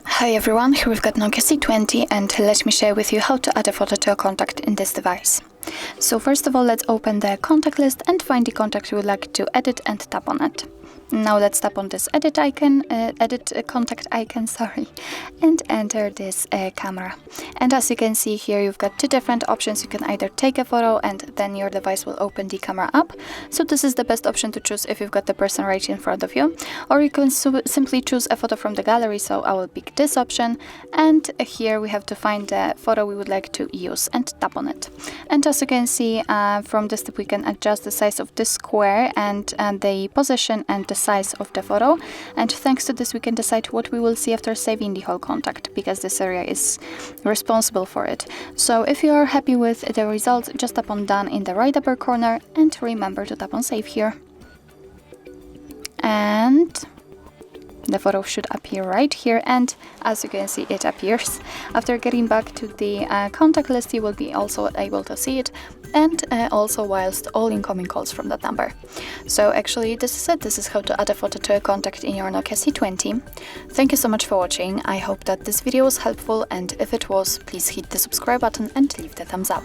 Hi everyone, here we've got NOKIA C20 and let me share with you how to add a photo to a contact in this device. So first of all, let's open the contact list and find the contact we would like to edit and tap on it. Now let's tap on this edit contact icon, and enter this camera. And as you can see here, you've got two different options. You can either take a photo and then your device will open the camera up. So this is the best option to choose if you've got the person right in front of you. Or you can simply choose a photo from the gallery, so I will pick this option. And here we have to find the photo we would like to use and tap on it. And as you can see, from this tip we can adjust the size of this square and the position and the size of the photo, and thanks to this we can decide what we will see after saving the whole contact, because this area is responsible for it. So if you are happy with the results, just tap on done in the right upper corner and remember to tap on save here. And the photo should appear right here, and as you can see, it appears. After getting back to the contact list, you will be also able to see it, and also whilst all incoming calls from that number. So actually this is it. This is how to add a photo to a contact in your NOKIA C20. Thank you so much for watching. I hope that this video was helpful, and if it was, please hit the subscribe button and leave the thumbs up.